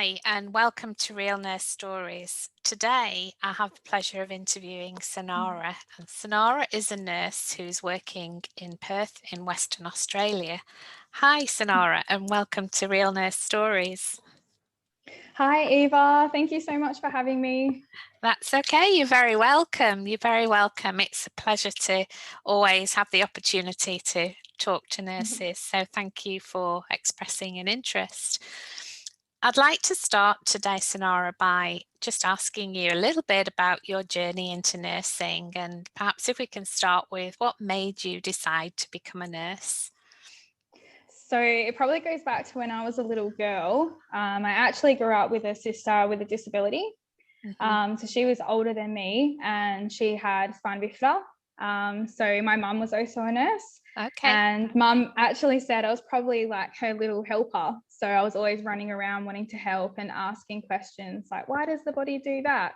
Hi, and welcome to Real Nurse Stories. Today, I have the pleasure of interviewing Cynarra. And Cynarra is a nurse who's working in Perth in Western Australia. Hi, Cynarra, and welcome to Real Nurse Stories. Hi, Eva. Thank you so much for having me. That's okay. You're very welcome. You're very welcome. It's a pleasure to always have the opportunity to talk to nurses. So thank you for expressing an interest. I'd like to start today, Cynarra, by just asking you a little bit about your journey into nursing, and perhaps if we can start with what made you decide to become a nurse? So it probably goes back to when I was a little girl. I actually grew up with a sister with a disability. So she was older than me and she had spina bifida. So my mum was also a nurse. Okay. And mum actually said I was probably like her little helper. So I was always running around wanting to help and asking questions like, why does the body do that?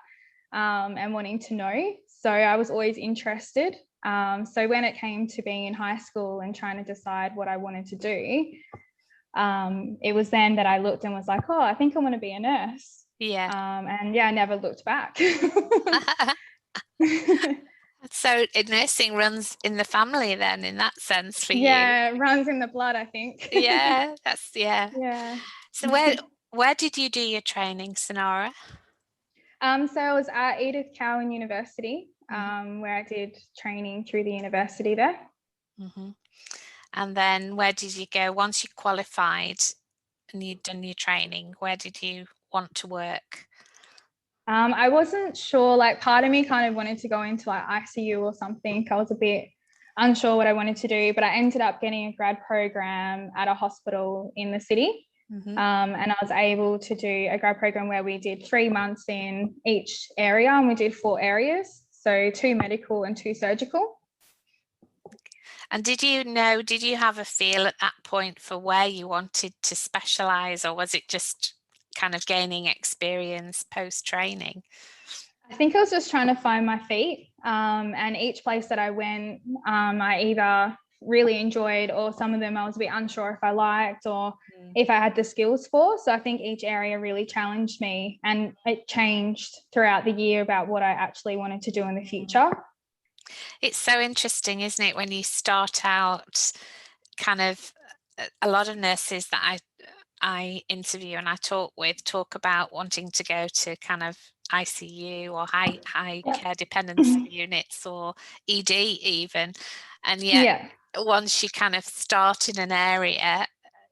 And wanting to know. So I was always interested. So when it came to being in high school and trying to decide what I wanted to do, it was then that I looked and was like, oh, I think I want to be a nurse. Yeah. And yeah, I never looked back. So nursing runs in the family then, in that sense, for you? Yeah, it runs in the blood, I think. Yeah, Yeah. So where did you do your training, Cynarra? So I was at Edith Cowan University, where I did training through the university there. And then where did you go once you qualified and you'd done your training? Where did you want to work? I wasn't sure, like part of me kind of wanted to go into like ICU or something. I was a bit unsure what I wanted to do, but I ended up getting a grad program at a hospital in the city. And I was able to do a grad program where we did 3 months in each area, and we did 4 areas. So 2 medical and 2 surgical. And did you have a feel at that point for where you wanted to specialise, or was it just kind of gaining experience post-training? I think I was just trying to find my feet. And each place that I went, I either really enjoyed, or some of them I was a bit unsure if I liked or if I had the skills for. So I think each area really challenged me, and it changed throughout the year about what I actually wanted to do in the future. It's so interesting, isn't it, when you start out, kind of a lot of nurses that I interview and I talk about wanting to go to kind of ICU or high care dependency units or ED even, and yet once you kind of start in an area,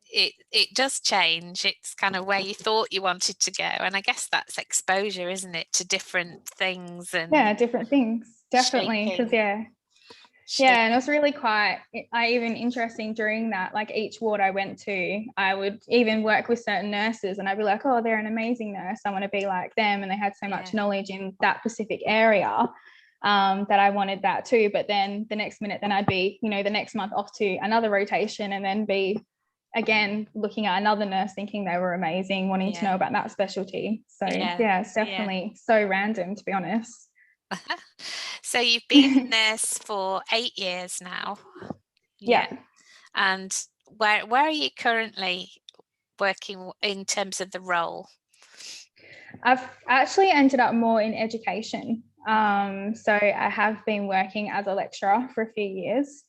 it does change. It's kind of where you thought you wanted to go, and I guess that's exposure, isn't it, to different things and different things, definitely, because and it was really quite even interesting during that. Like each ward I went to, I would even work with certain nurses and I'd be like, oh, they're an amazing nurse, I want to be like them, and they had so much knowledge in that specific area that I wanted that too. But then the next minute, then I'd be, the next month off to another rotation and then be again looking at another nurse thinking they were amazing, wanting to know about that specialty. So it's definitely so random, to be honest. So you've been a nurse for 8 years now. Yeah. And where are you currently working in terms of the role? I've actually ended up more in education. So I have been working as a lecturer for a few years,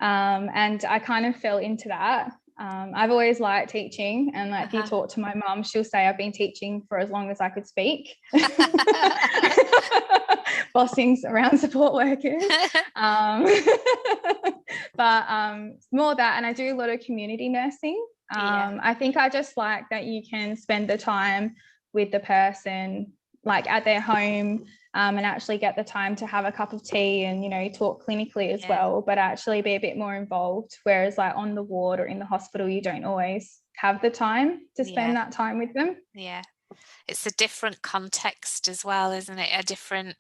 and I kind of fell into that. I've always liked teaching, and like if you talk to my mum, she'll say I've been teaching for as long as I could speak. Bossing around support workers. But more that, and I do a lot of community nursing. I think I just like that you can spend the time with the person like at their home, and actually get the time to have a cup of tea and talk clinically as well, but actually be a bit more involved, whereas like on the ward or in the hospital you don't always have the time to spend that time with them. It's a different context as well, isn't it? A different,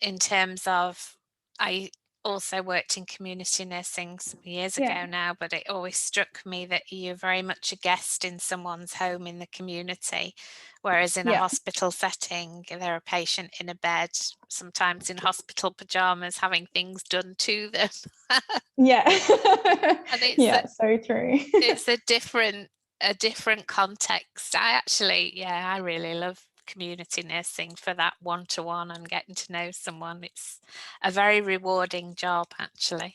in terms of, I also worked in community nursing some years ago now, but it always struck me that you're very much a guest in someone's home in the community, whereas in a hospital setting, they're a patient in a bed, sometimes in hospital pajamas, having things done to them. And it's so true. It's a different a different context. I really love community nursing for that one-to-one and getting to know someone. It's a very rewarding job, actually,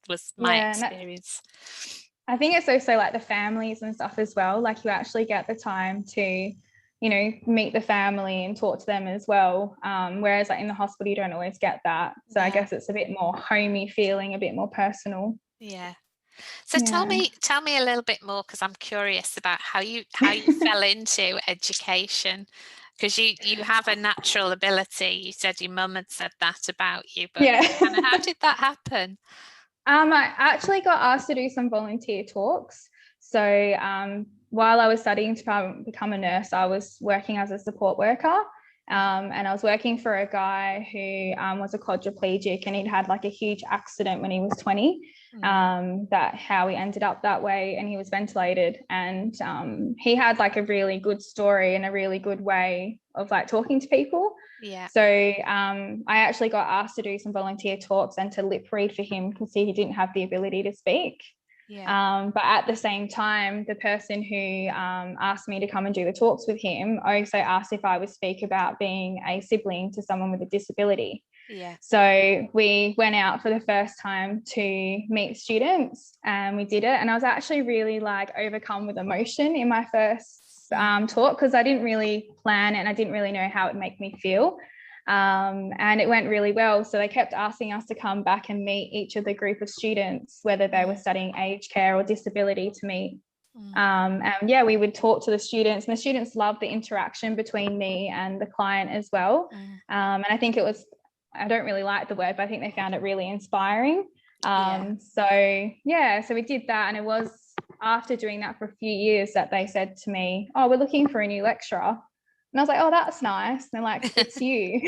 was my experience. I think it's also like the families and stuff as well. Like, you actually get the time to, you know, meet the family and talk to them as well. Whereas like in the hospital, you don't always get that. So I guess it's a bit more homey feeling, a bit more personal. Yeah. So tell me a little bit more, because I'm curious about how you fell into education, because you have a natural ability. You said your mum had said that about you, but kind of how did that happen? I actually got asked to do some volunteer talks. So while I was studying to become a nurse, I was working as a support worker. And I was working for a guy who was a quadriplegic, and he'd had like a huge accident when he was 20. That how he ended up that way, and he was ventilated, and he had like a really good story and a really good way of like talking to people. So I actually got asked to do some volunteer talks and to lip read for him, because he didn't have the ability to speak. But at the same time, the person who asked me to come and do the talks with him also asked if I would speak about being a sibling to someone with a disability. So we went out for the first time to meet students, and we did it. And I was actually really like overcome with emotion in my first talk, because I didn't really plan it and I didn't really know how it would make me feel. And it went really well. So they kept asking us to come back and meet each of the group of students, whether they were studying aged care or disability, to meet. And we would talk to the students, and the students loved the interaction between me and the client as well. And I think it was, I don't really like the word, but I think they found it really inspiring. So we did that. And it was after doing that for a few years that they said to me, "Oh, we're looking for a new lecturer." And I was like, "Oh, that's nice." And they're like, "It's you."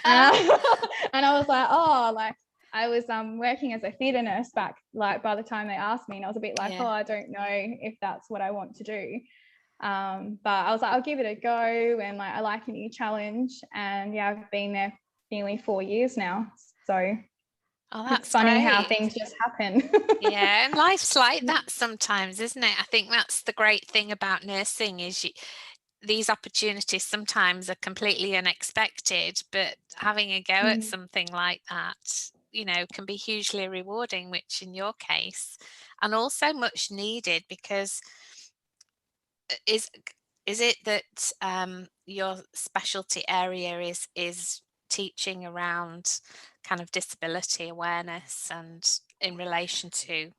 And I was like, "Oh," like I was working as a theatre nurse back, like by the time they asked me, and I was a bit like, "Oh, I don't know if that's what I want to do." But I was like, I'll give it a go, and like I like a new challenge. And I've been there nearly 4 years now. So it's funny how things just happen. And life's like that sometimes, isn't it? I think that's the great thing about nursing, is these opportunities sometimes are completely unexpected, but having a go at something like that, you know, can be hugely rewarding, which in your case, and also much needed, because is it that your specialty area is teaching around kind of disability awareness and in relation to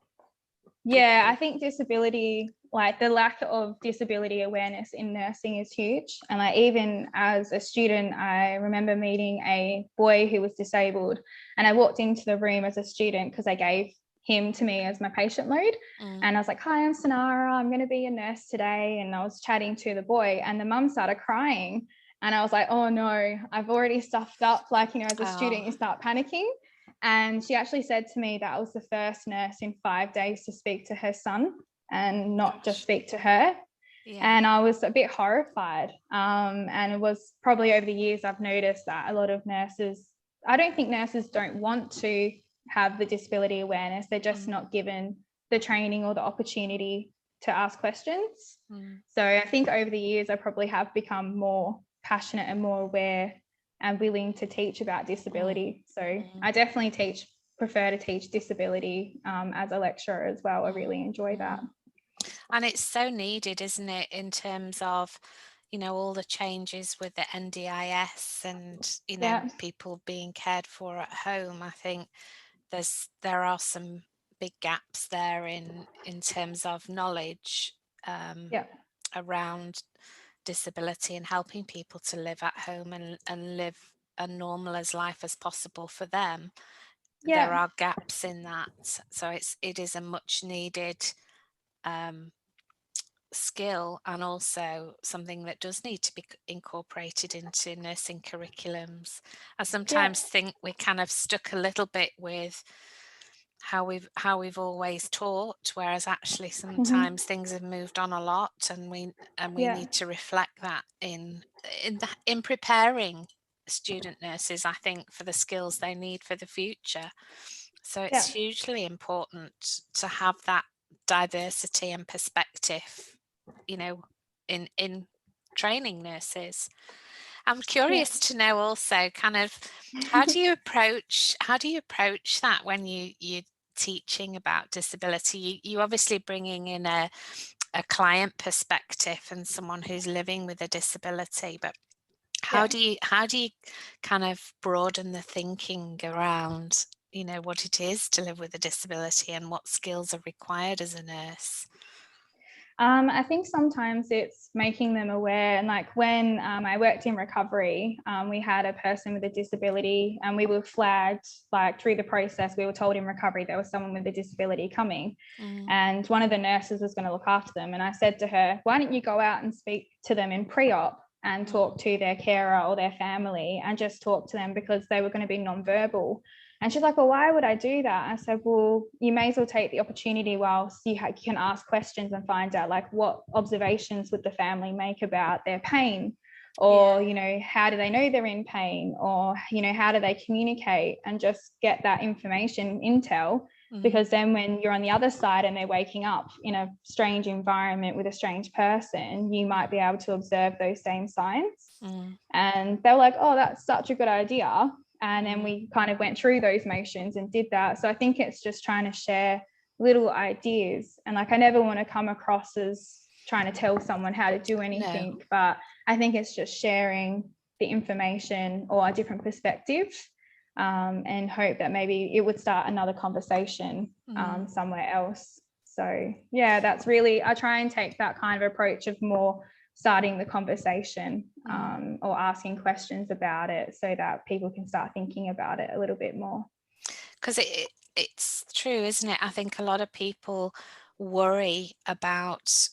I think disability, like the lack of disability awareness in nursing is huge. And like even as a student, I remember meeting a boy who was disabled, and I walked into the room as a student because they gave him to me as my patient load. And I was like, "Hi, I'm Cynarra, I'm going to be a nurse today." And I was chatting to the boy, and the mum started crying. And I was like, "Oh no, I've already stuffed up." Like, you know, as a student, you start panicking. And she actually said to me that I was the first nurse in 5 days to speak to her son and not just speak to her. And I was a bit horrified. And it was probably over the years I've noticed that a lot of nurses, I don't think nurses don't want to have the disability awareness. They're just not given the training or the opportunity to ask questions. So I think over the years I probably have become more passionate and more aware and willing to teach about disability. So I definitely prefer to teach disability as a lecturer as well. I really enjoy that. And it's so needed, isn't it, in terms of, you know, all the changes with the NDIS and, you know, people being cared for at home. I think there are some big gaps there in terms of knowledge around disability and helping people to live at home and live a normal as life as possible for them. There are gaps in that, so it is a much needed skill, and also something that does need to be incorporated into nursing curriculums. I sometimes think we're kind of stuck a little bit with how we've always taught, whereas actually sometimes things have moved on a lot, and we need to reflect that in preparing student nurses, I think, for the skills they need for the future. So it's hugely important to have that diversity and perspective, you know, in training nurses. I'm curious to know also kind of how do you approach that when you're teaching about disability? You obviously bringing in a client perspective and someone who's living with a disability, but how do you kind of broaden the thinking around, you know, what it is to live with a disability and what skills are required as a nurse? I think sometimes it's making them aware. And like when I worked in recovery, we had a person with a disability, and we were flagged, like through the process, we were told in recovery there was someone with a disability coming. And one of the nurses was going to look after them. And I said to her, why don't you go out and speak to them in pre-op and talk to their carer or their family and just talk to them, because they were going to be non-verbal. And she's like, well, why would I do that? I said, well, you may as well take the opportunity whilst you can ask questions and find out like what observations would the family make about their pain, or, you know, how do they know they're in pain, or, you know, how do they communicate, and just get that information, intel, because then when you're on the other side and they're waking up in a strange environment with a strange person, you might be able to observe those same signs. And they were like, oh, that's such a good idea. And then we kind of went through those motions and did that. So I think it's just trying to share little ideas. And like, I never want to come across as trying to tell someone how to do anything, but I think it's just sharing the information or a different perspective, and hope that maybe it would start another conversation somewhere else. So yeah, that's really, I try and take that kind of approach of more starting the conversation, or asking questions about it, so that people can start thinking about it a little bit more. Because it's true, isn't it? I think a lot of people worry about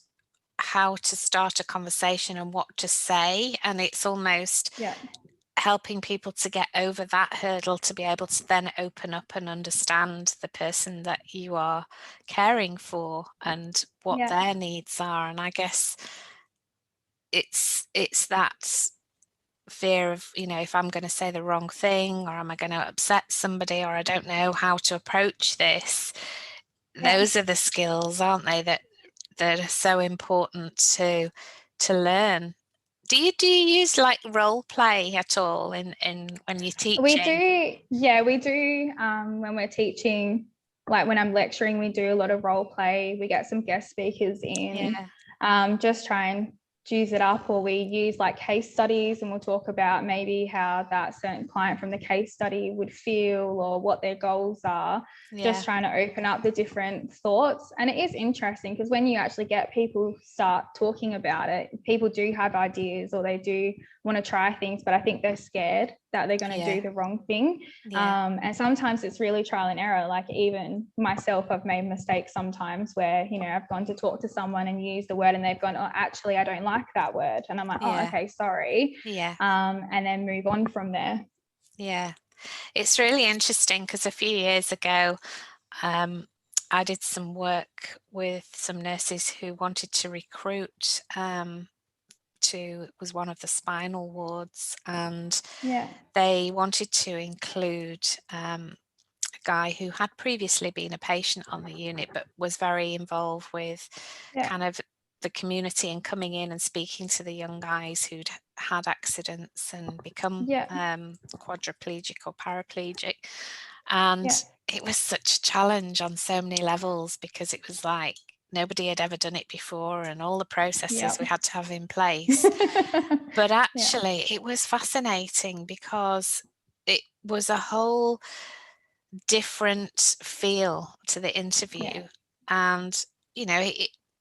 how to start a conversation and what to say, and it's almost helping people to get over that hurdle to be able to then open up and understand the person that you are caring for and what their needs are. And I guess it's that fear of, you know, if I'm going to say the wrong thing, or am I going to upset somebody, or I don't know how to approach this. Those are the skills, aren't they, that are so important to learn. Do you use like role play at all in when you're teaching? We do. When we're teaching, like when I'm lecturing, we do a lot of role play. We get some guest speakers in, just try and juice it up, or we use like case studies, and we'll talk about maybe how that certain client from the case study would feel, or what their goals are. Just trying to open up the different thoughts. And it is interesting, because when you actually get people start talking about it, people do have ideas, or they do want to try things, but I think they're scared that they're going to do the wrong thing. And sometimes it's really trial and error. Like even myself, I've made mistakes sometimes where, you know, I've gone to talk to someone and used the word, and they've gone, oh, actually, I don't like that word. And I'm like, oh, okay, sorry. And then move on from there. It's really interesting, because a few years ago, I did some work with some nurses who wanted to recruit was one of the spinal wards, and they wanted to include a guy who had previously been a patient on the unit, but was very involved with kind of the community and coming in and speaking to the young guys who'd had accidents and become quadriplegic or paraplegic. And it was such a challenge on so many levels, because it was like nobody had ever done it before, and all the processes we had to have in place. But actually it was fascinating, because it was a whole different feel to the interview. And, you know,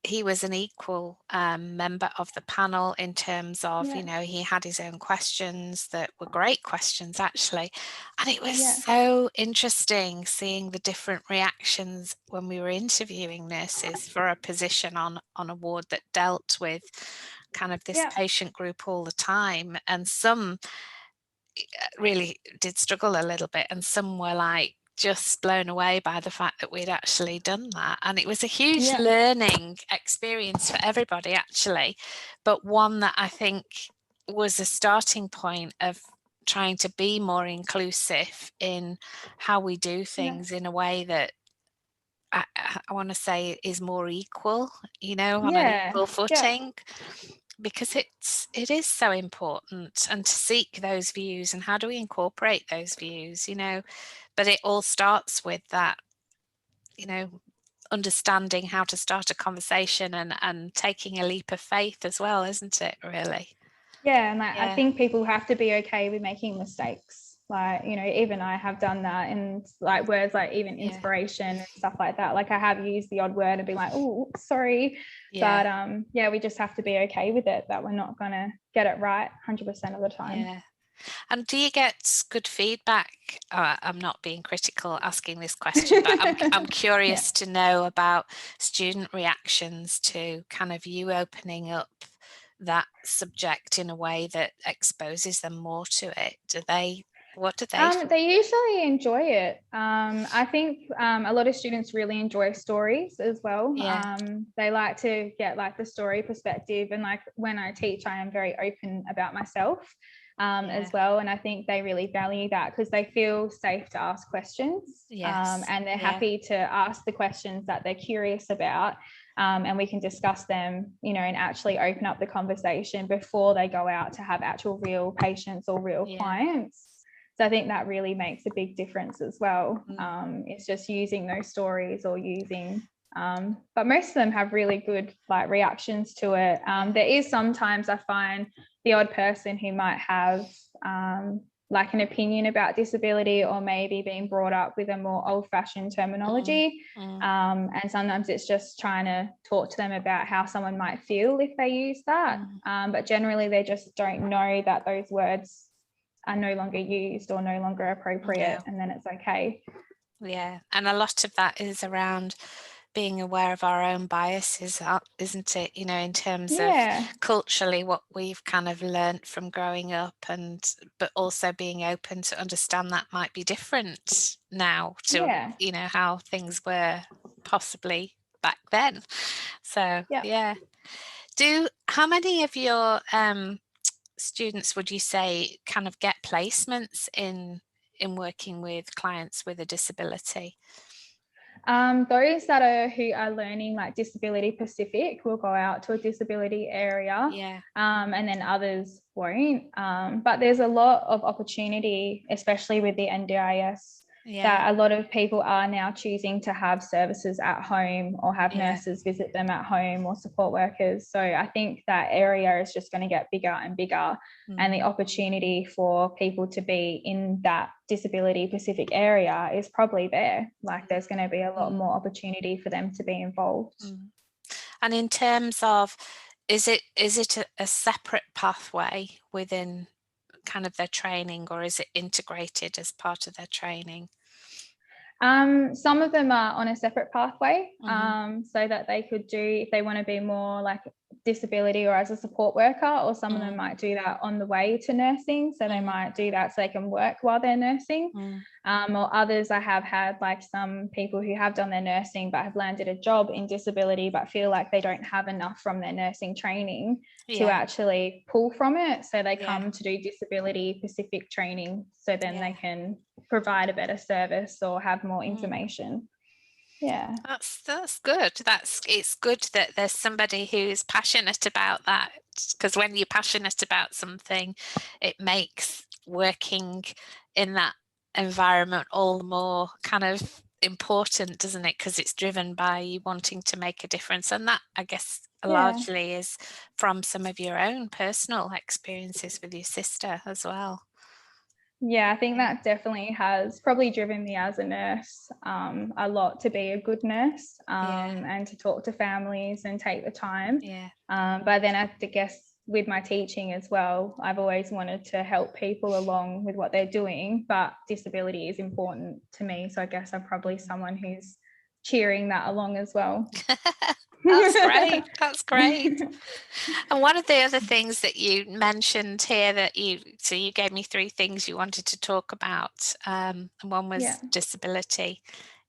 he was an equal member of the panel in terms of, you know, he had his own questions that were great questions, actually. And it was so interesting seeing the different reactions when we were interviewing nurses for a position on a ward that dealt with kind of this patient group all the time. And some really did struggle a little bit, and some were like just blown away by the fact that we'd actually done that. And it was a huge learning experience for everybody, actually, but one that I think was a starting point of trying to be more inclusive in how we do things in a way that I want to say is more equal, you know, on an Yeah, equal yeah, footing, because it is so important, and to seek those views and how do we incorporate those views, you know, but it all starts with that, you know, understanding how to start a conversation and taking a leap of faith as well, isn't it, really? yeah. And I Yeah, think people have to be okay with making mistakes. Like, you know, even I have done that, and like words like even yeah, inspiration and stuff like that. Like I have used the odd word and be like, oh, sorry. yeah, But yeah, we just have to be okay with it, that we're not gonna get it right 100% of the time. yeah. And do you get good feedback? I'm not being critical asking this question, but I'm curious Yeah. to know about student reactions to kind of you opening up that subject in a way that exposes them more to it. What do they? They usually enjoy it. I think a lot of students really enjoy stories as well. Yeah, They like to get like the story perspective, and like when I teach, I am very open about myself yeah, as well. And I think they really value that because they feel safe to ask questions, yes, and they're yeah, happy to ask the questions that they're curious about. And we can discuss them, you know, and actually open up the conversation before they go out to have actual real patients or real yeah. clients. So I think that really makes a big difference as well. Mm. It's just using those stories or using, but most of them have really good like reactions to it. Yeah, There is sometimes I find the odd person who might have like an opinion about disability, or maybe being brought up with a more old-fashioned terminology. mm, And sometimes it's just trying to talk to them about how someone might feel if they use that. mm. But generally they just don't know that those words are no longer used or no longer appropriate, No, and then it's okay. yeah, and a lot of that is around being aware of our own biases, isn't it? You know, in terms of Yeah, culturally what we've kind of learnt from growing up, and but also being open to understand that might be different now to, yeah, you know, how things were possibly back then. So yeah. yeah. How many of your students would you say kind of get placements in working with clients with a disability? Those that are who are learning like disability Pacific will go out to a disability area, Yeah, and then others won't. But there's a lot of opportunity, especially with the NDIS, yeah, that a lot of people are now choosing to have services at home or have yeah. nurses visit them at home, or support workers. So I think that area is just going to get bigger and bigger. And the Mm, opportunity for people to be in that disability Pacific area is probably there. Like there's going to be a lot mm, more opportunity for them to be involved. mm. And in terms of, is it a separate pathway within kind of their training, or is it integrated as part of their training? Some of them are on a separate pathway, Mm-hmm. so that they could do, if they want to be more like disability or as a support worker, or some of them Mm, might do that on the way to nursing. So they mm, might do that so they can work while they're nursing. mm. Or others, I have had like some people who have done their nursing but have landed a job in disability but feel like they don't have enough from their nursing training to Yeah, actually pull from it. So they yeah, come to do disability Pacific training, so then yeah. they can provide a better service or have more Mm. information. Yeah. That's good. It's good that there's somebody who's passionate about that, because when you're passionate about something, it makes working in that environment all the more kind of important, doesn't it? Because it's driven by you wanting to make a difference, and that, I guess, Yeah. largely is from some of your own personal experiences with your sister as well. Yeah, I think Yeah, that definitely has probably driven me as a nurse a lot, to be a good nurse, yeah, and to talk to families and take the time. yeah. But then I guess with my teaching as well, I've always wanted to help people along with what they're doing, but disability is important to me. So I guess I'm probably someone who's cheering that along as well. That's great. That's great. And one of the other things that you mentioned here so you gave me three things you wanted to talk about. And one Yeah. was disability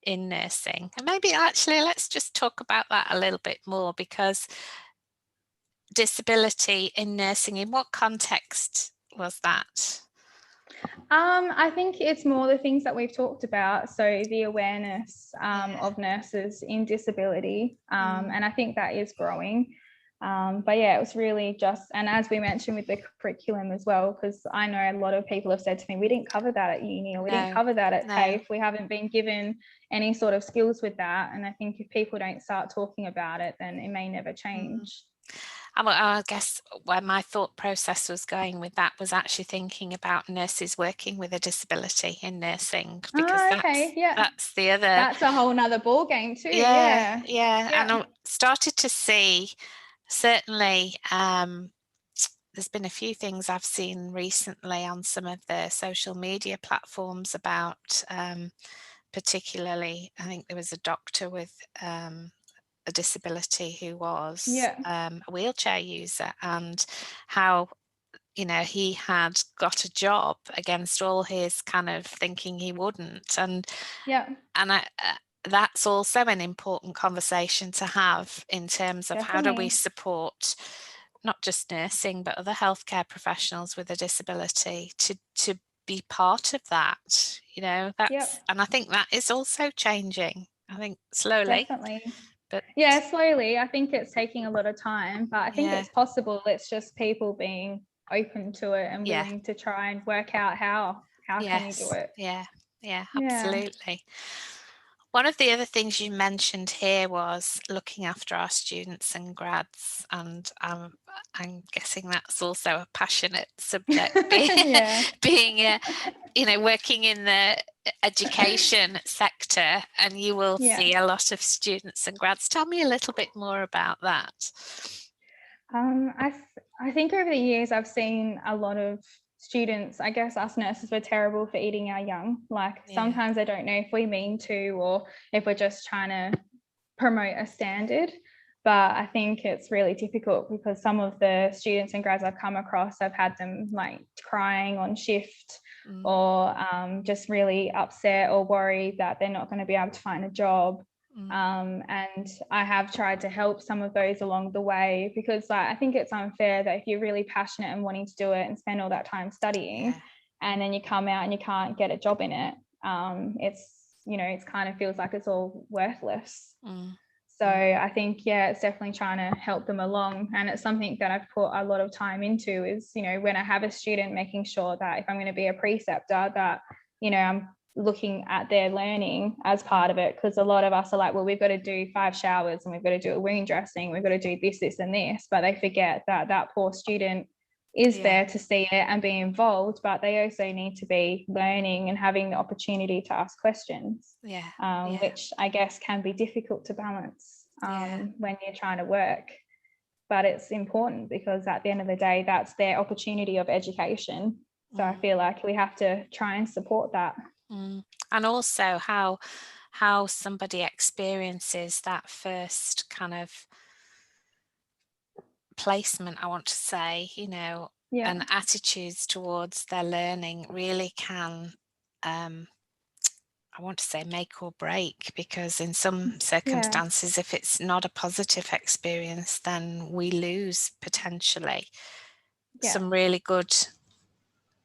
in nursing. And maybe actually let's just talk about that a little bit more, because disability in nursing, in what context was that? I think it's more the things that we've talked about. So the awareness of nurses in disability, and I think that is growing. But yeah, it was really just, and as we mentioned with the curriculum as well, because I know a lot of people have said to me, we didn't cover that at uni, or we didn't cover that at TAFE. We haven't been given any sort of skills with that. And I think if people don't start talking about it, then it may never change. I guess where my thought process was going with that was actually thinking about nurses working with a disability in nursing, because that's the other. That's a whole nother ball game too. Yeah. And I started to see, certainly, there's been a few things I've seen recently on some of the social media platforms about, particularly, I think there was a doctor with a disability who was a wheelchair user, and how, you know, he had got a job against all his kind of thinking he wouldn't, and that's also an important conversation to have in terms of how do we support not just nursing but other healthcare professionals with a disability to be part of that, you know. That's and I think that is also changing, I think, slowly. But slowly. I think it's taking a lot of time, but I think it's possible. It's just people being open to it and willing to try and work out how can you do it. Absolutely. One of the other things you mentioned here was looking after our students and grads, and I'm guessing that's also a passionate subject, being you know, working in the education sector, and you will see a lot of students and grads. Tell me a little bit more about that. I think over the years I've seen a lot of students, I guess us nurses were terrible for eating our young. Like sometimes I don't know if we mean to, or if we're just trying to promote a standard. But I think it's really difficult because some of the students and grads I've come across, I've had them like crying on shift, or just really upset or worried that they're not going to be able to find a job. And I have tried to help some of those along the way, because I think it's unfair that if you're really passionate and wanting to do it and spend all that time studying, and then you come out and you can't get a job in it, it's, you know, it kind of feels like it's all worthless. So I think, it's definitely trying to help them along. And it's something that I've put a lot of time into is, you know, when I have a student, making sure that if I'm going to be a preceptor, that, you know, I'm looking at their learning as part of it, because a lot of us are like, well, we've got to do 5 showers and we've got to do a wound dressing, we've got to do this and this, but they forget that that poor student is there to see it and be involved, but they also need to be learning and having the opportunity to ask questions, which I guess can be difficult to balance when you're trying to work. But it's important because at the end of the day, that's their opportunity of education. So I feel like we have to try and support that. And also how somebody experiences that first kind of placement, I want to say, you know, and attitudes towards their learning really can, I want to say, make or break, because in some circumstances, if it's not a positive experience, then we lose potentially some really good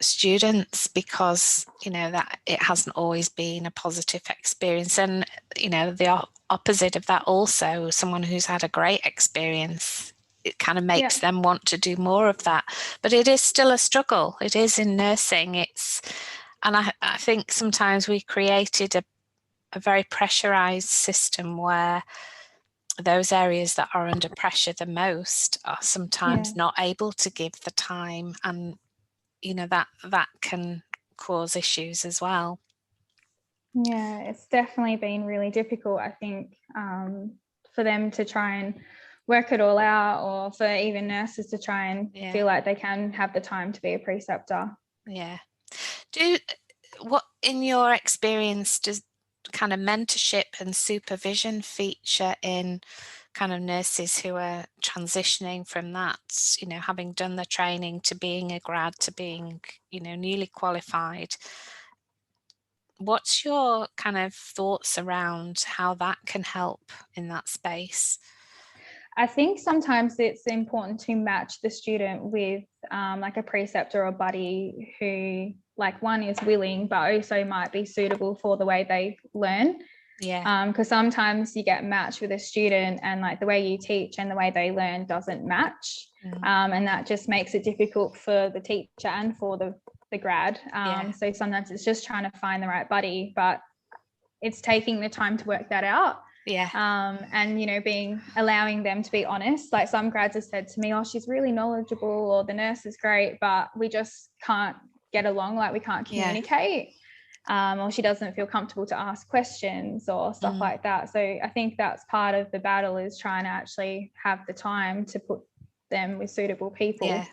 students, because, you know, that it hasn't always been a positive experience. And, you know, the opposite of that also, someone who's had a great experience, it kind of makes them want to do more of that. But it is still a struggle. It is in nursing. And I think sometimes we created a very pressurized system where those areas that are under pressure the most are sometimes not able to give the time, and, you know, that can cause issues as well. Yeah, it's definitely been really difficult, I think, for them to try and work it all out, or for even nurses to try and feel like they can have the time to be a preceptor. What, in your experience, does kind of mentorship and supervision feature in kind of nurses who are transitioning from that, you know, having done the training to being a grad, to being, you know, newly qualified? What's your kind of thoughts around how that can help in that space? I think sometimes it's important to match the student with like a preceptor or buddy who, like, one is willing but also might be suitable for the way they learn. Because sometimes you get matched with a student and like the way you teach and the way they learn doesn't match. And that just makes it difficult for the teacher and for the grad. So sometimes it's just trying to find the right buddy, but it's taking the time to work that out. And, you know, allowing them to be honest. Like some grads have said to me, oh, she's really knowledgeable, or the nurse is great, but we just can't get along, like we can't communicate. Or she doesn't feel comfortable to ask questions or stuff like that. So I think that's part of the battle, is trying to actually have the time to put them with suitable people.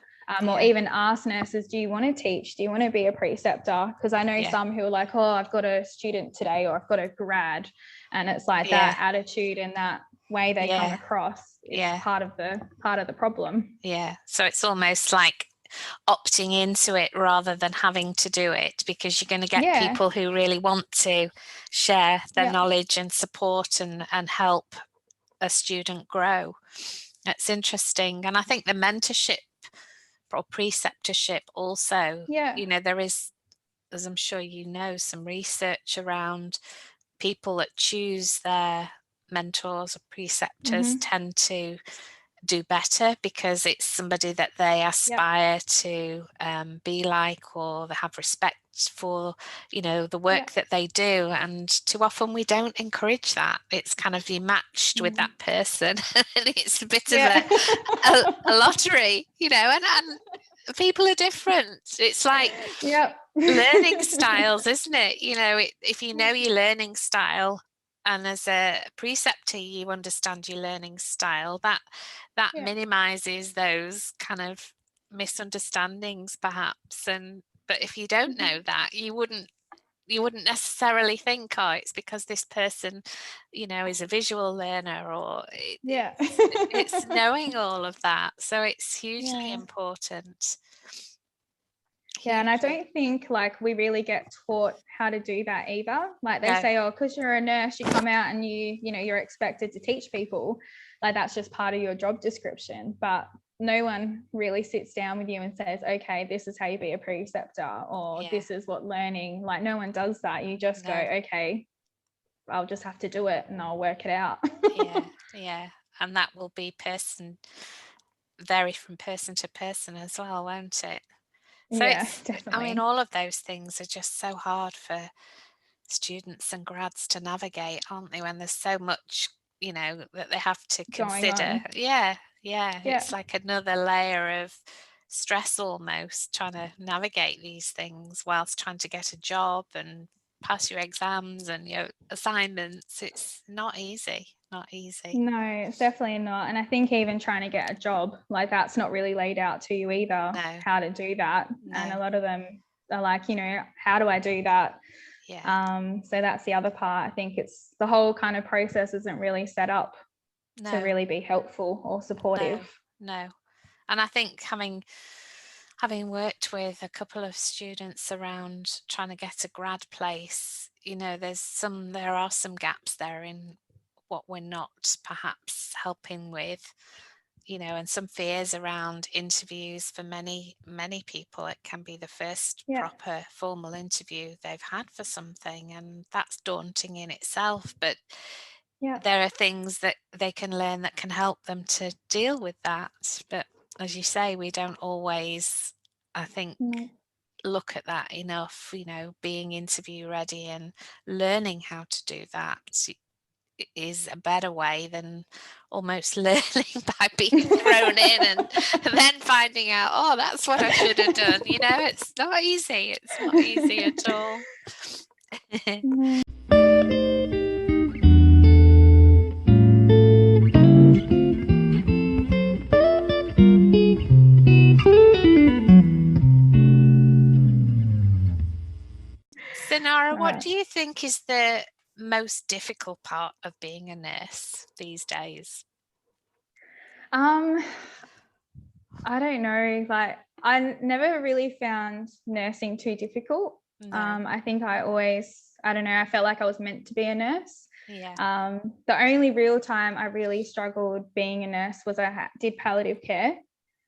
Or even ask nurses, do you want to teach? Do you want to be a preceptor? Because I know some who are like, oh, I've got a student today, or I've got a grad. And it's like that attitude and that way they come across is part of the problem. So it's almost like opting into it rather than having to do it, because you're going to get people who really want to share their knowledge and support and help a student grow. It's interesting. And I think the mentorship or preceptorship also, you know, there is, as I'm sure you know, some research around people that choose their mentors or preceptors tend to do better because it's somebody that they aspire to be like, or they have respect for, you know, the work that they do. And too often we don't encourage that. It's kind of you matched with that person and it's a bit of a lottery, you know, and people are different. It's like learning styles, isn't it? You know, if you know your learning style, and as a preceptor you understand your learning style, that minimizes those kind of misunderstandings perhaps. But if you don't know that, you wouldn't necessarily think, oh, it's because this person, you know, is a visual learner, or it's knowing all of that. So it's hugely important. And I don't think like we really get taught how to do that either. Like they say, oh, because you're a nurse, you come out and you know, you're expected to teach people. Like that's just part of your job description. But no one really sits down with you and says, okay, this is how you be a preceptor, or this is what learning, like no one does that. You just go, okay, I'll just have to do it and I'll work it out. And that will be vary from person to person as well, won't it? So definitely. I mean, all of those things are just so hard for students and grads to navigate, aren't they, when there's so much, you know, that they have to consider. It's like another layer of stress almost, trying to navigate these things whilst trying to get a job and pass your exams and your assignments. It's not easy. No, it's definitely not. And I think even trying to get a job, like that's not really laid out to you either, how to do that. And a lot of them are like, you know, how do I do that? So that's the other part. I think it's the whole kind of process isn't really set up to really be helpful or supportive. No. And I think having worked with a couple of students around trying to get a grad place, you know, there are some gaps there in what we're not perhaps helping with, you know, and some fears around interviews. For many people, it can be the first proper formal interview they've had for something, and that's daunting in itself. But there are things that they can learn that can help them to deal with that. But as you say, we don't always, I think, look at that enough, you know, being interview ready and learning how to do that is a better way than almost learning by being thrown in and then finding out, oh, that's what I should have done. You know, it's not easy. It's not easy at all. Cynarra, what do you think is the most difficult part of being a nurse these days? I don't know. Like, I never really found nursing too difficult. I think I felt like I was meant to be a nurse. The only real time I really struggled being a nurse was I did palliative care.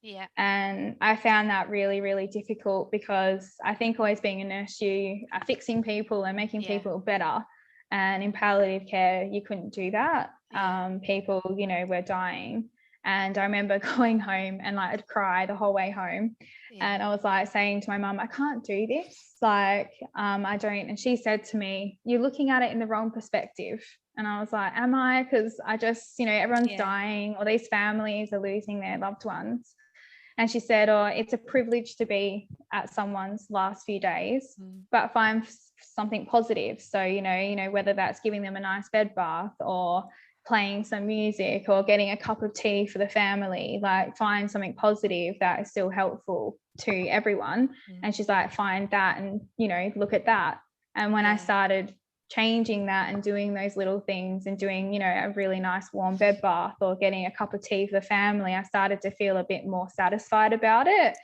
Yeah. And I found that really, really difficult, because I think always being a nurse, you are fixing people and making people better. And in palliative care, you couldn't do that. People, you know, were dying. And I remember going home and like I'd cry the whole way home. And I was like saying to my mum, I can't do this. Like, I don't. And she said to me, you're looking at it in the wrong perspective. And I was like, am I? Because I just, you know, everyone's dying, or these families are losing their loved ones. And she said, oh, it's a privilege to be at someone's last few days, but find something positive. So, you know, whether that's giving them a nice bed bath, or playing some music, or getting a cup of tea for the family, like find something positive that is still helpful to everyone. And she's like, find that and, you know, look at that. And when I started changing that and doing those little things and doing, you know, a really nice warm bed bath or getting a cup of tea for the family, I started to feel a bit more satisfied about it.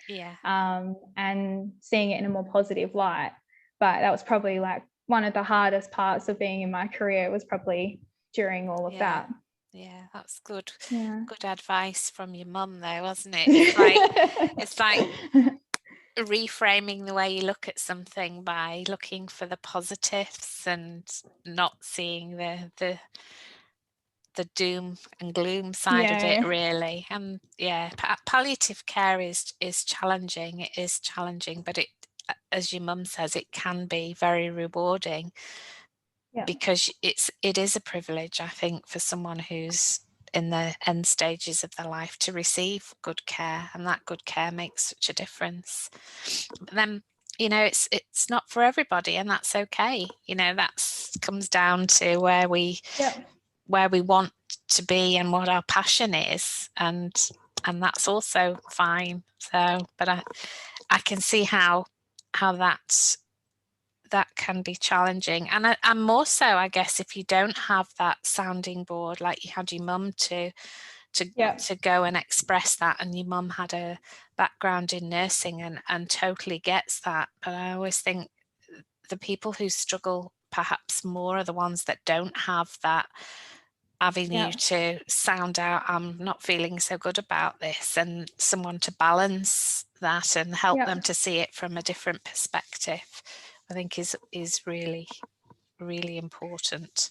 And seeing it in a more positive light. But that was probably like one of the hardest parts of being in my career, was probably during all of that. Yeah, that's good. Yeah. Good advice from your mum though, wasn't it? It's like reframing the way you look at something by looking for the positives and not seeing the doom and gloom side of it, really. And palliative care is challenging. It is challenging, but it, as your mum says, it can be very rewarding, because it is a privilege, I think, for someone who's in the end stages of their life to receive good care, and that good care makes such a difference. But then, you know, it's not for everybody, and that's okay. You know, that's comes down to where we want to be and what our passion is, and that's also fine. So, but I can see how that can be challenging, and more so, I guess, if you don't have that sounding board like you had your mum to go and express that, and your mum had a background in nursing and totally gets that. But I always think the people who struggle perhaps more are the ones that don't have that avenue to sound out, I'm not feeling so good about this, and someone to balance that and help them to see it from a different perspective, I think is really, really important.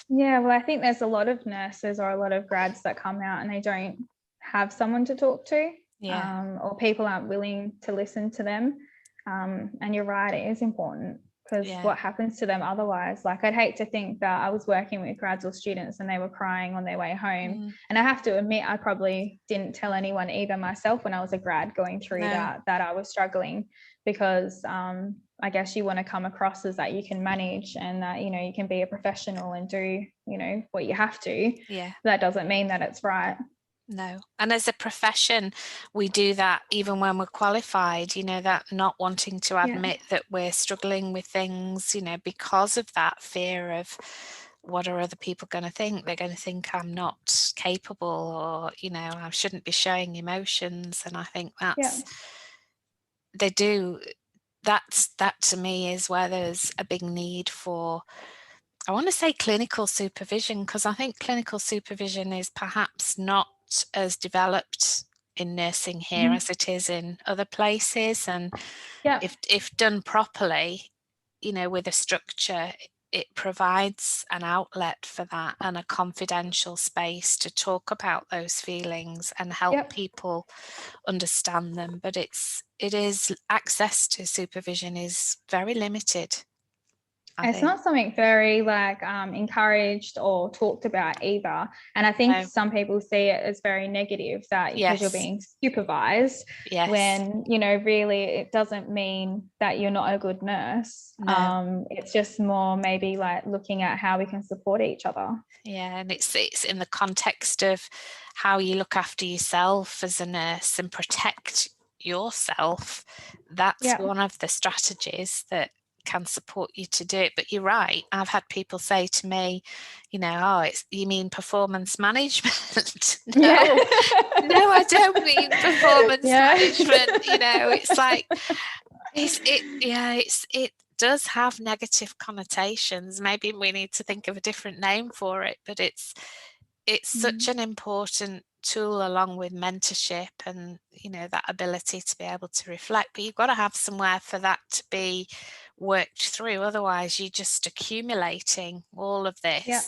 Yeah, well, I think there's a lot of nurses or a lot of grads that come out and they don't have someone to talk to, or people aren't willing to listen to them. And you're right, it is important, because what happens to them otherwise? Like, I'd hate to think that I was working with grads or students and they were crying on their way home. And I have to admit, I probably didn't tell anyone either myself when I was a grad going through that I was struggling, because I guess you want to come across as that you can manage and that, you know, you can be a professional and do, you know, what you have to. That doesn't mean that it's right. No. And as a profession, we do that even when we're qualified, you know, that not wanting to admit that we're struggling with things, you know, because of that fear of what are other people going to think? They're going to think I'm not capable, or, you know, I shouldn't be showing emotions. And I think that's, they do, that to me is where there's a big need for, I want to say, clinical supervision, because I think clinical supervision is perhaps not as developed in nursing here as it is in other places. And if done properly, you know, with a structure, it provides an outlet for that and a confidential space to talk about those feelings and help people understand them. But it is, access to supervision is very limited. It's not something very like encouraged or talked about either. And I think some people see it as very negative, that because you're being supervised, when, you know, really it doesn't mean that you're not a good nurse. It's just more maybe like looking at how we can support each other. Yeah, and it's in the context of how you look after yourself as a nurse and protect yourself. That's one of the strategies that can support you to do it. But you're right, I've had people say to me, you know, oh, you mean performance management? No, I don't mean performance management. You know, it's like it does have negative connotations. Maybe we need to think of a different name for it, but it's such an important tool along with mentorship and, you know, that ability to be able to reflect, but you've got to have somewhere for that to be worked through. Otherwise you're just accumulating all of this. Yeah.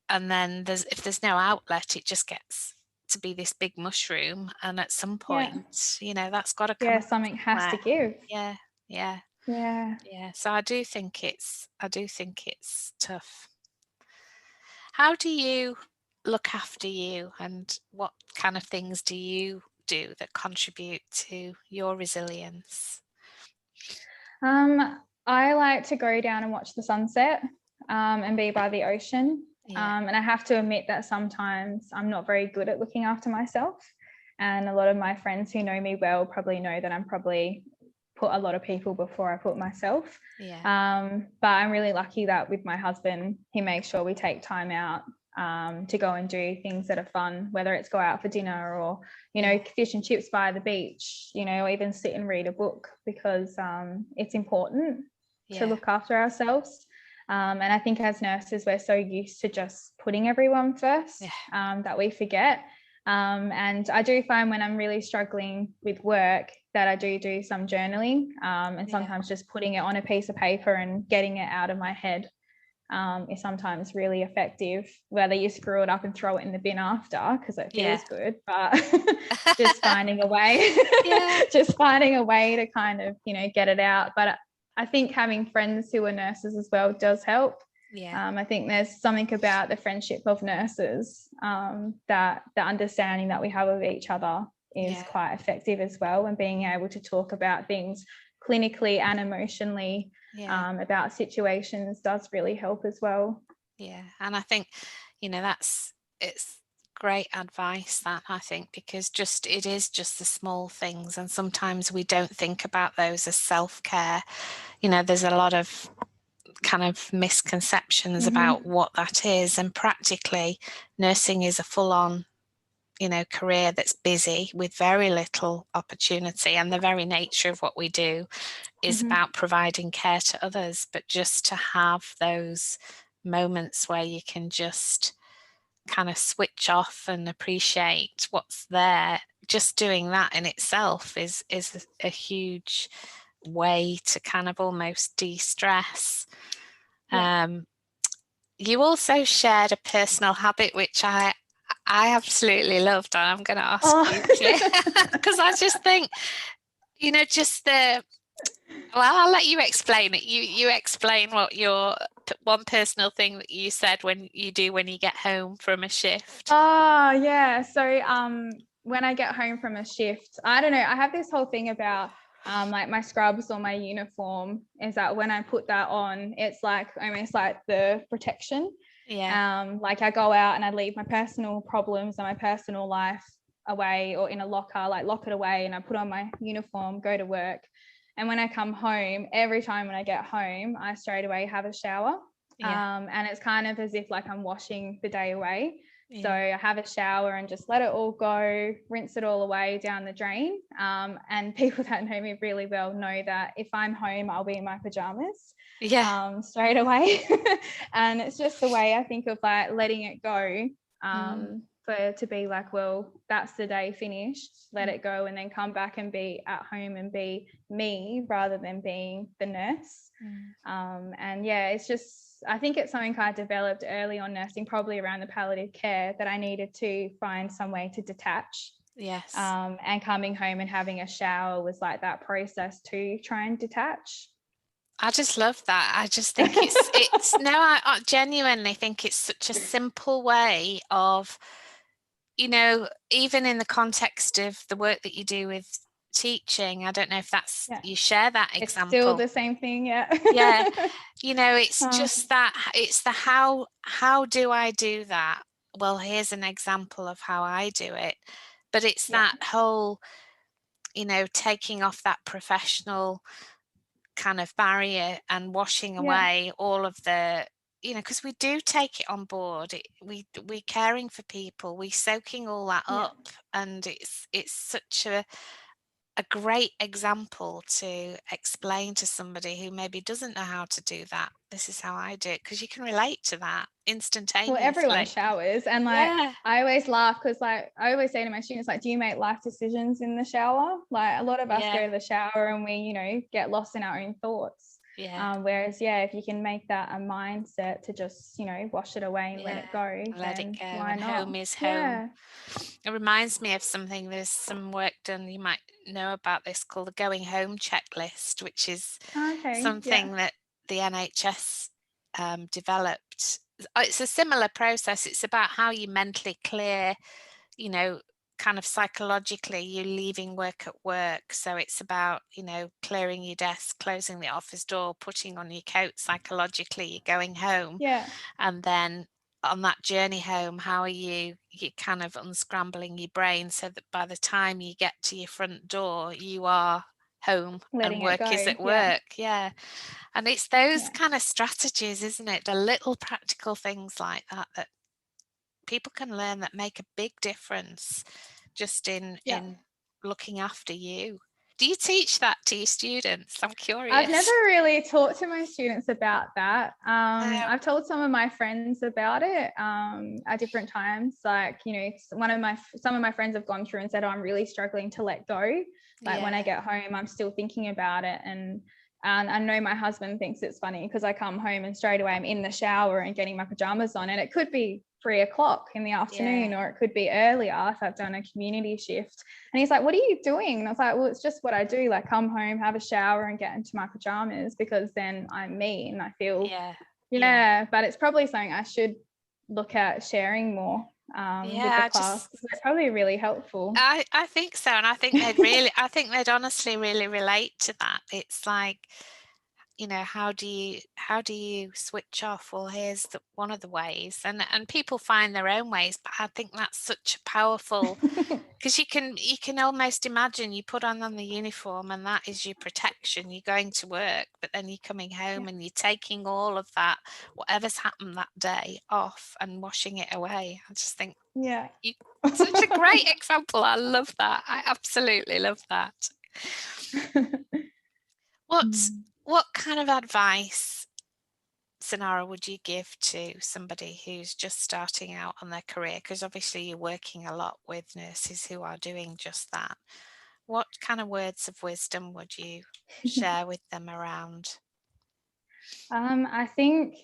And then if there's no outlet, it just gets to be this big mushroom, and at some point, you know, that's got to come out something has to give. Yeah. So I do think it's tough. How do you look after you, and what kind of things do you do that contribute to your resilience? I like to go down and watch the sunset, and be by the ocean. And I have to admit that sometimes I'm not very good at looking after myself. And a lot of my friends who know me well probably know that I'm probably put a lot of people before I put myself. But I'm really lucky that with my husband, he makes sure we take time out to go and do things that are fun, whether it's go out for dinner or, you know, fish and chips by the beach, you know, or even sit and read a book, because it's important to look after ourselves. And I think as nurses, we're so used to just putting everyone first that we forget. And I do find when I'm really struggling with work that I do some journaling, and sometimes just putting it on a piece of paper and getting it out of my head is sometimes really effective, whether you screw it up and throw it in the bin after because it feels good, but just finding a way to kind of, you know, get it out. But I think having friends who are nurses as well does help. I think there's something about the friendship of nurses, that the understanding that we have of each other is quite effective as well, and being able to talk about things clinically and emotionally about situations does really help as well. And I think, you know, it's great advice, that, I think, because it is just the small things, and sometimes we don't think about those as self-care. You know, there's a lot of kind of misconceptions about what that is, and practically nursing is a full-on, you know, career that's busy with very little opportunity, and the very nature of what we do is about providing care to others. But just to have those moments where you can just kind of switch off and appreciate what's there, just doing that in itself is a huge way to kind of almost de-stress. You also shared a personal habit which I absolutely loved, and I'm going to ask you because I just think, you know, just I'll let you explain it. You explain what your one personal thing that you said when you get home from a shift. So when I get home from a shift, I don't know, I have this whole thing about like my scrubs or my uniform, is that when I put that on, it's like almost like the protection. Like I go out and I leave my personal problems and my personal life away or in a locker, like lock it away, and I put on my uniform, go to work. And when I come home, every time when I get home, I straight away have a shower. And it's kind of as if like I'm washing the day away. So I have a shower and just let it all go, rinse it all away down the drain. And people that know me really well know that if I'm home, I'll be in my pajamas straight away. And it's just the way I think of like letting it go, for to be like, well, that's the day finished, let it go, and then come back and be at home and be me rather than being the nurse. And it's just, I think it's something I developed early on nursing, probably around the palliative care, that I needed to find some way to detach. And coming home and having a shower was like that process to try and detach. I just love that. I just think it's no, I genuinely think it's such a simple way of, you know, even in the context of the work that you do with teaching, I don't know if that's you share that example. It's still the same thing. You know, it's just that, it's the how do I do that? Well, here's an example of how I do it. But it's that whole, you know, taking off that professional kind of barrier and washing away all of the, you know, because we do take it on board. We're caring for people, we're soaking all that up, and it's such a a great example to explain to somebody who maybe doesn't know how to do that. This is how I do it, because you can relate to that Well, everyone instantaneously. showers, and like I always laugh because like I always say to my students, like, do you make life decisions in the shower? Like a lot of us go to the shower and we, you know, get lost in our own thoughts. Whereas if you can make that a mindset to just, you know, wash it away and let it go, then why not? Home is home. It reminds me of something. There's some work done, you might know about this, called the Going Home Checklist, which is something that the NHS developed. It's a similar process. It's about how you mentally clear, you know, kind of psychologically, you leaving work at work. So it's about, you know, clearing your desk, closing the office door, putting on your coat. Psychologically, you're going home. And then on that journey home, how are you kind of unscrambling your brain so that by the time you get to your front door, you are home and work is at work. And it's those kind of strategies, isn't it? The little practical things like that that people can learn that make a big difference just in looking after you. Do you teach that to your students? I'm curious. I've never really talked to my students about that. I've told some of my friends about it at different times. Like, you know, some of my friends have gone through and said, oh, I'm really struggling to let go. Like when I get home, I'm still thinking about it. And I know my husband thinks it's funny because I come home and straight away I'm in the shower and getting my pajamas on, and it could be 3 o'clock in the afternoon or it could be earlier if I've done a community shift. And he's like, what are you doing? And I was like, well, it's just what I do, like come home, have a shower and get into my pajamas, because then I'm me and I feel but it's probably something I should look at sharing more with the class. It's probably really helpful. I think so, and I think they'd honestly really relate to that. It's like, you know, how do you switch off? Well, here's one of the ways, and people find their own ways, but I think that's such a powerful, because you can almost imagine you put on the uniform and that is your protection. You're going to work, but then you're coming home and you're taking all of that, whatever's happened that day, off and washing it away. I just think such a great example. I love that. I absolutely love that. What kind of advice, Cynarra, would you give to somebody who's just starting out on their career? Because obviously you're working a lot with nurses who are doing just that. What kind of words of wisdom would you share with them around? I think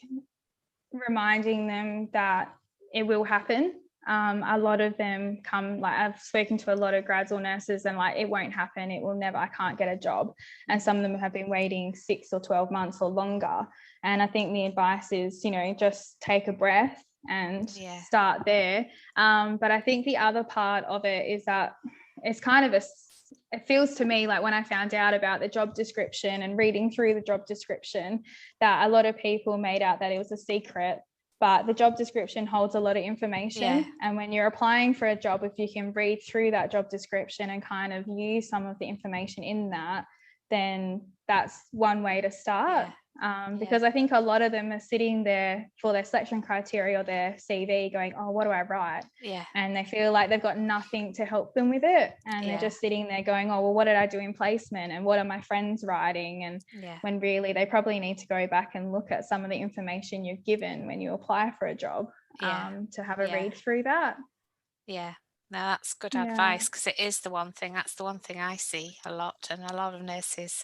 reminding them that it will happen. A lot of them come, like I've spoken to a lot of grads or nurses and like, it won't happen, it will never, I can't get a job. And some of them have been waiting 6 or 12 months or longer. And I think the advice is, you know, just take a breath and start there. But I think the other part of it is that it's kind of it feels to me like when I found out about the job description and reading through the job description, that a lot of people made out that it was a secret. But the job description holds a lot of information. And when you're applying for a job, if you can read through that job description and kind of use some of the information in that, then that's one way to start. Because I think a lot of them are sitting there for their selection criteria or their CV going, oh, what do I write? And they feel like they've got nothing to help them with it. And they're just sitting there going, oh, well, what did I do in placement? And what are my friends writing? And when really they probably need to go back and look at some of the information you've given when you apply for a job to have a read through that. No, that's good advice, because it is the one thing, that's the one thing I see a lot, and a lot of nurses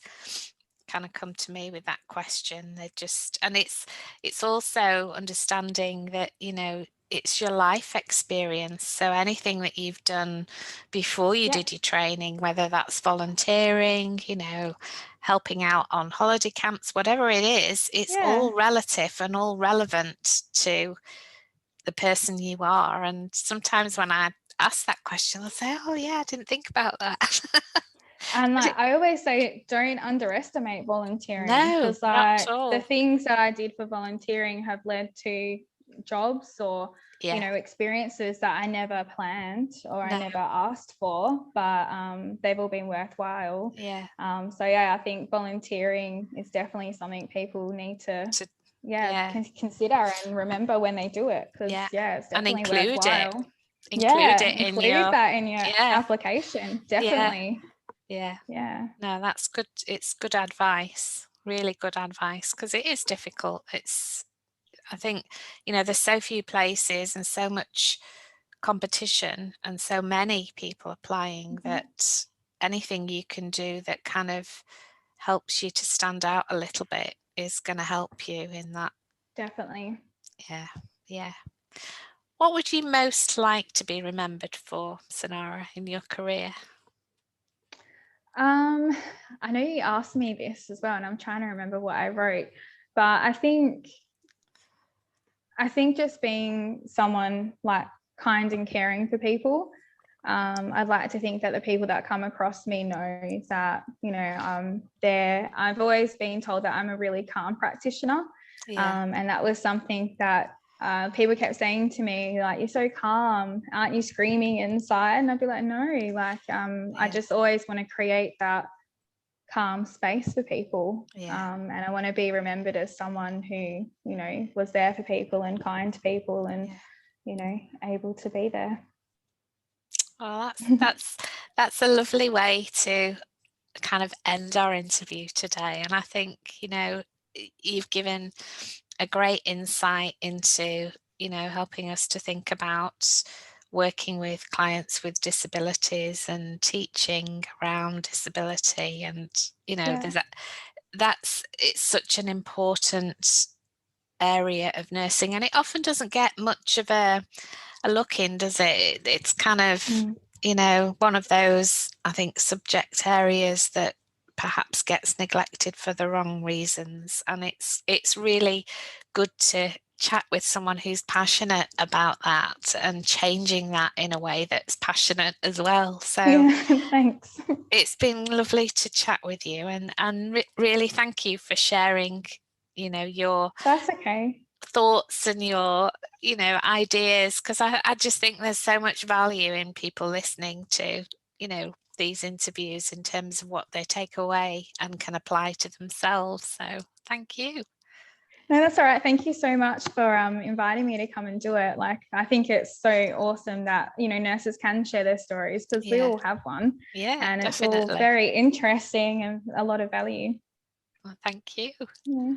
kind of come to me with that question. They just, and it's also understanding that, you know, it's your life experience. So anything that you've done before you did your training, whether that's volunteering, you know, helping out on holiday camps, whatever it is, it's all relative and all relevant to the person you are. And sometimes when I ask that question, I'll say, oh yeah, I didn't think about that. And like, I always say, don't underestimate volunteering. No, because like the things that I did for volunteering have led to jobs or you know, experiences that I never planned or I never asked for, but they've all been worthwhile. So I think volunteering is definitely something people need to consider and remember when they do it, because it's definitely worthwhile. Include that in your application, definitely. Yeah. Yeah. No, that's good. It's good advice, really good advice, because it is difficult. I think, there's so few places and so much competition and so many people applying that anything you can do that kind of helps you to stand out a little bit is going to help you in that. Definitely. Yeah. Yeah. What would you most like to be remembered for, Cynarra, in your career? I know you asked me this as well, and I'm trying to remember what I wrote, but I think just being someone like kind and caring for people. I'd like to think that the people that come across me know that, I've always been told that I'm a really calm practitioner. And that was something that people kept saying to me, like, you're so calm, aren't you screaming inside? And I'd be like, no, I just always want to create that calm space for people. And I want to be remembered as someone who, was there for people and kind to people and, able to be there. Well, that's a lovely way to kind of end our interview today. And I think, you've given a great insight into, helping us to think about working with clients with disabilities and teaching around disability. And, it's such an important area of nursing, and it often doesn't get much of a look in, does it? It's kind of, one of those, I think, subject areas that perhaps gets neglected for the wrong reasons. And it's really good to chat with someone who's passionate about that and changing that in a way that's passionate as well. So thanks. It's been lovely to chat with you, and really thank you for sharing, your That's okay. thoughts and your ideas, because I just think there's so much value in people listening to these interviews in terms of what they take away and can apply to themselves. So thank you. No, that's all right. Thank you so much for inviting me to come and do it. Like, I think it's so awesome that nurses can share their stories, because we all have one. And it's definitely all very interesting and a lot of value. Well, thank you. Yeah.